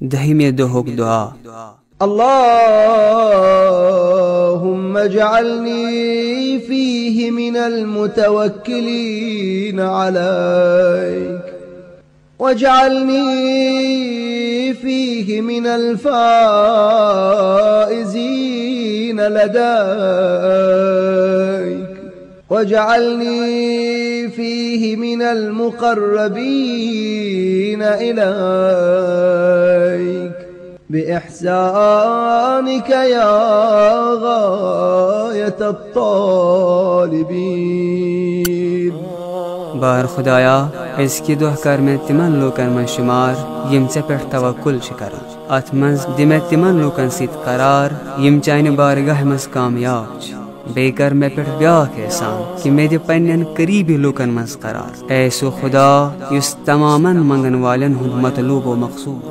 دهيم دهوك دعاء. اللهم اجعلني فيه من المتوكلين عليك، واجعلني فيه من الفائزين لديك، واجعلني فيه من المقربين إليك بإحسانك يا غاية الطالبين. بار خدایا اسکی دوه کار میں تمن لوکن من شمار یم ژے پٮ۪ٹھ توکل چھِ کران. اتھ منٛز دِ مےٚ تمن لوکن سۭتۍ قرار یم چانہِ بارگاہ منٛز کامیاب چھِ. بیٚیہِ کر مےٚ پٮ۪ٹھ بیٛاکھ احسان کہِ مےٚ دِ پننٮ۪ن قریٖبی لوکن منٛز قرار. اے سُہ خدا یُس تمامن منگن والٮ۪ن ہُنٛد مطلوب و مقصود